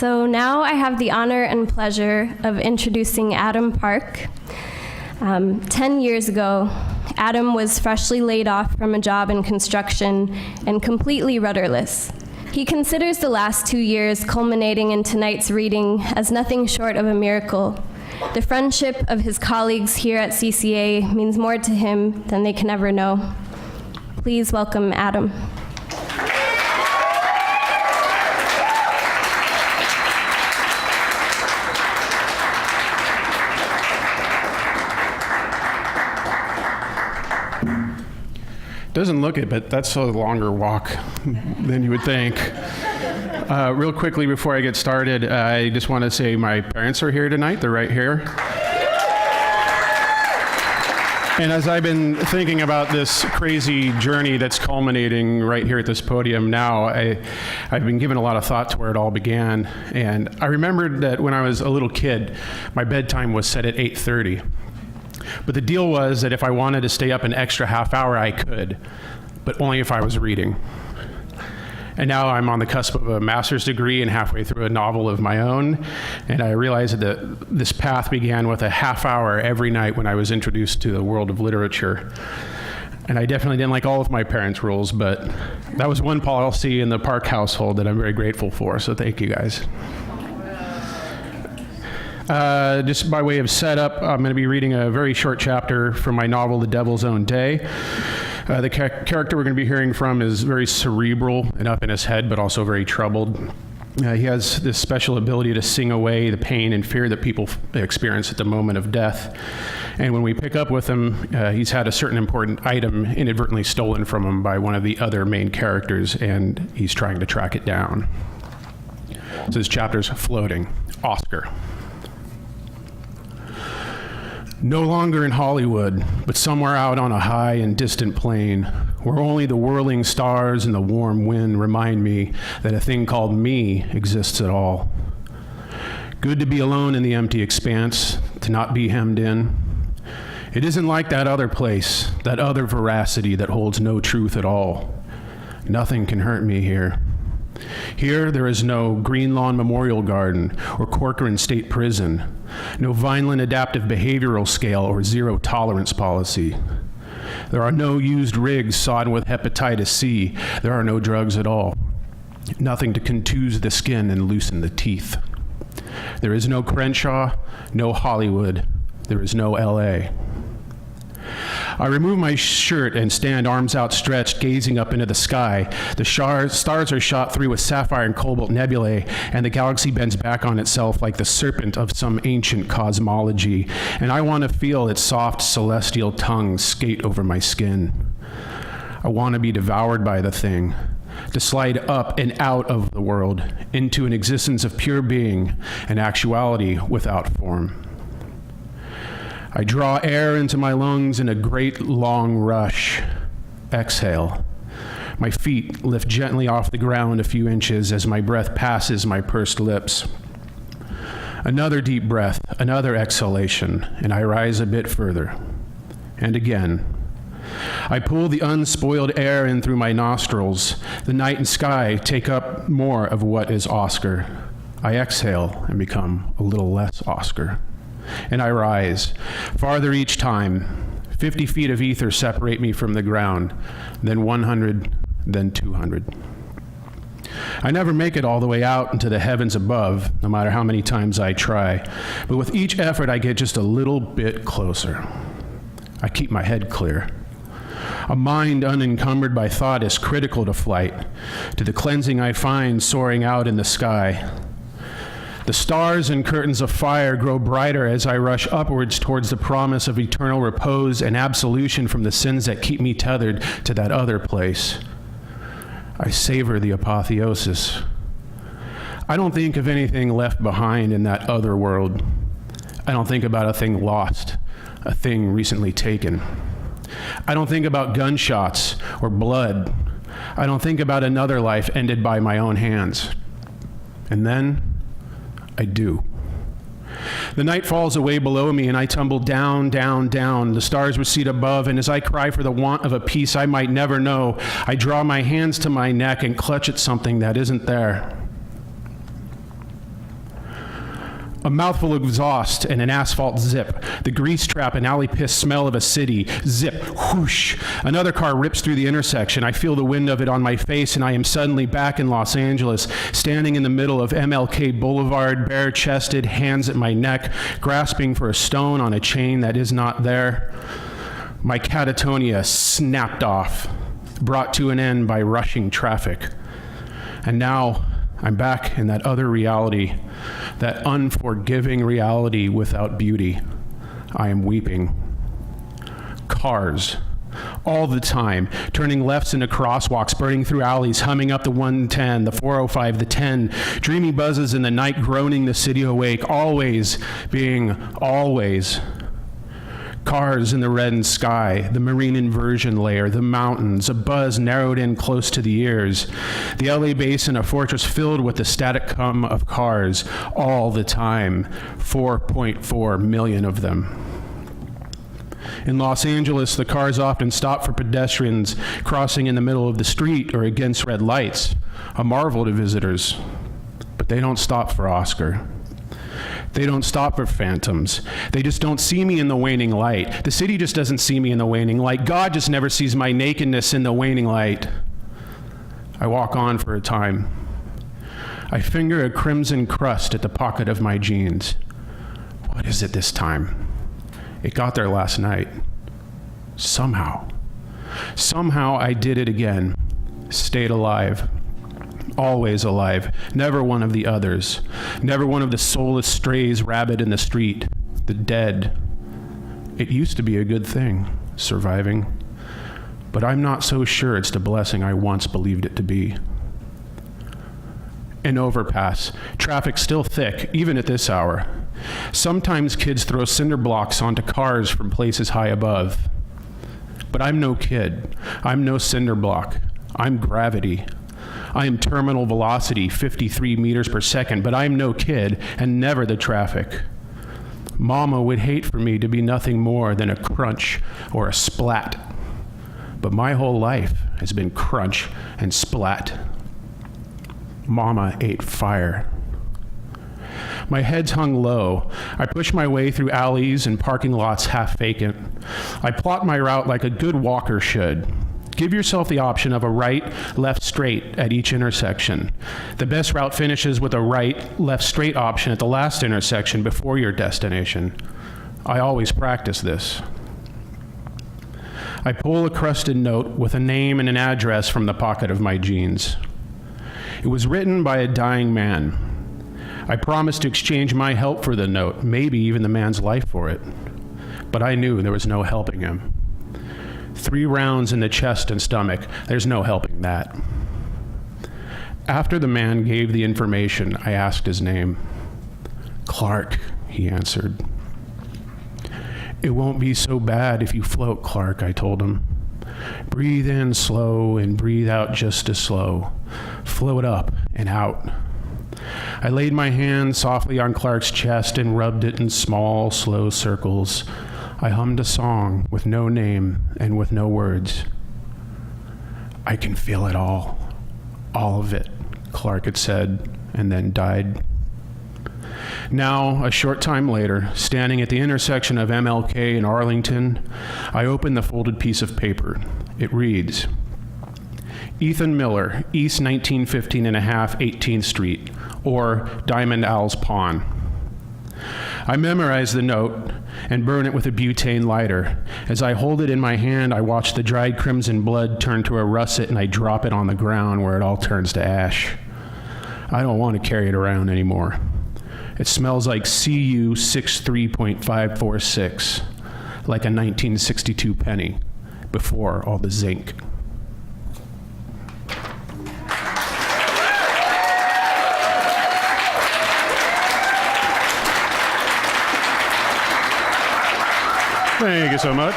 So now I have the honor and pleasure of introducing Adam Park. 10 years ago, Adam was freshly laid off from a job in construction and completely rudderless. He considers the last 2 years culminating in tonight's reading as nothing short of a miracle. The friendship of his colleagues here at CCA means more to him than they can ever know. Please welcome Adam. Doesn't look it, but that's a longer walk than you would think. Real quickly before I get started, I just want to say my parents are here tonight. They're right here. And as I've been thinking about this crazy journey that's culminating right here at this podium now, I've been giving a lot of thought to where it all began. And I remembered that when I was a little kid, my bedtime was set at 8:30. But the deal was that if I wanted to stay up an extra half hour, I could, but only if I was reading. And now I'm on the cusp of a master's degree and halfway through a novel of my own, and I realized that this path began with a half hour every night when I was introduced to the world of literature. And I definitely didn't like all of my parents' rules, but that was one policy in the Park household that I'm very grateful for, so thank you guys. Just by way of setup, I'm going to be reading a very short chapter from my novel, The Devil's Own Day. The character we're going to be hearing from is very cerebral and up in his head, but also very troubled. He has this special ability to sing away the pain and fear that people experience at the moment of death. And when we pick up with him, he's had a certain important item inadvertently stolen from him by one of the other main characters, and he's trying to track it down. So this chapter's Floating. Oscar. No longer in Hollywood, but somewhere out on a high and distant plain, where only the whirling stars and the warm wind remind me that a thing called me exists at all. Good to be alone in the empty expanse, to not be hemmed in. It isn't like that other place, that other veracity that holds no truth at all. Nothing can hurt me here. Here, there is no Green Lawn Memorial Garden or Corcoran State Prison, no Vineland Adaptive Behavioral Scale or zero tolerance policy. There are no used rigs sodden with hepatitis C. There are no drugs at all. Nothing to contuse the skin and loosen the teeth. There is no Crenshaw, no Hollywood. There is no LA. I remove my shirt and stand arms outstretched, gazing up into the sky. The stars are shot through with sapphire and cobalt nebulae, and the galaxy bends back on itself like the serpent of some ancient cosmology, and I want to feel its soft celestial tongue skate over my skin. I want to be devoured by the thing, to slide up and out of the world, into an existence of pure being and actuality without form. I draw air into my lungs in a great long rush. Exhale. My feet lift gently off the ground a few inches as my breath passes my pursed lips. Another deep breath, another exhalation, and I rise a bit further. And again. I pull the unspoiled air in through my nostrils. The night and sky take up more of what is Oscar. I exhale and become a little less Oscar. And I rise, farther each time. 50 feet of ether separate me from the ground, then 100, then 200. I never make it all the way out into the heavens above, no matter how many times I try. But with each effort, I get just a little bit closer. I keep my head clear. A mind unencumbered by thought is critical to flight, to the cleansing I find soaring out in the sky. The stars and curtains of fire grow brighter as I rush upwards towards the promise of eternal repose and absolution from the sins that keep me tethered to that other place. I savor the apotheosis. I don't think of anything left behind in that other world. I don't think about a thing lost, a thing recently taken. I don't think about gunshots or blood. I don't think about another life ended by my own hands. And then I do. The night falls away below me, and I tumble down, down, down. The stars recede above, and as I cry for the want of a peace I might never know, I draw my hands to my neck and clutch at something that isn't there. A mouthful of exhaust and an asphalt zip. The grease trap and alley piss smell of a city. Zip, whoosh. Another car rips through the intersection. I feel the wind of it on my face, and I am suddenly back in Los Angeles, standing in the middle of MLK Boulevard, bare-chested, hands at my neck, grasping for a stone on a chain that is not there. My catatonia snapped off, brought to an end by rushing traffic. And now I'm back in that other reality, that unforgiving reality without beauty. I am weeping. Cars. All the time, turning lefts into crosswalks, burning through alleys, humming up the 110, the 405, the 10, dreamy buzzes in the night, groaning the city awake, always being always. Cars in the reddened sky, the marine inversion layer, the mountains, a buzz narrowed in close to the ears. The LA basin, a fortress filled with the static hum of cars all the time, 4.4 million of them. In Los Angeles, the cars often stop for pedestrians crossing in the middle of the street or against red lights, a marvel to visitors. But they don't stop for Oscar. They don't stop for phantoms. They just don't see me in the waning light. The city just doesn't see me in the waning light. God just never sees my nakedness in the waning light. I walk on for a time. I finger a crimson crust at the pocket of my jeans. What is it this time? It got there last night. Somehow. Somehow I did it again. Stayed alive. Always alive, never one of the others, never one of the soulless strays rabid in the street, the dead. It used to be a good thing, surviving, but I'm not so sure it's the blessing I once believed it to be. An overpass, traffic still thick, even at this hour. Sometimes kids throw cinder blocks onto cars from places high above. But I'm no kid, I'm no cinder block, I'm gravity. I am terminal velocity, 53 meters per second, but I'm no kid and never the traffic. Mama would hate for me to be nothing more than a crunch or a splat. But my whole life has been crunch and splat. Mama ate fire. My head's hung low. I push my way through alleys and parking lots half vacant. I plot my route like a good walker should. Give yourself the option of a right, left, straight at each intersection. The best route finishes with a right, left, straight option at the last intersection before your destination. I always practice this. I pull a crusted note with a name and an address from the pocket of my jeans. It was written by a dying man. I promised to exchange my help for the note, maybe even the man's life for it. But I knew there was no helping him. 3 rounds in the chest and stomach. There's no helping that. After the man gave the information, I asked his name. Clark, he answered. It won't be so bad if you float, Clark, I told him. Breathe in slow and breathe out just as slow. Float up and out. I laid my hand softly on Clark's chest and rubbed it in small, slow circles. I hummed a song with no name and with no words. I can feel it all of it, Clark had said, and then died. Now, a short time later, standing at the intersection of MLK and Arlington, I open the folded piece of paper. It reads, Ethan Miller, East 1915 and a half 18th Street, or Diamond Owl's Pawn. I memorize the note and burn it with a butane lighter. As I hold it in my hand, I watch the dried crimson blood turn to a russet, and I drop it on the ground where it all turns to ash. I don't want to carry it around anymore. It smells like CU 63.546, like a 1962 penny, before all the zinc. Thank you so much.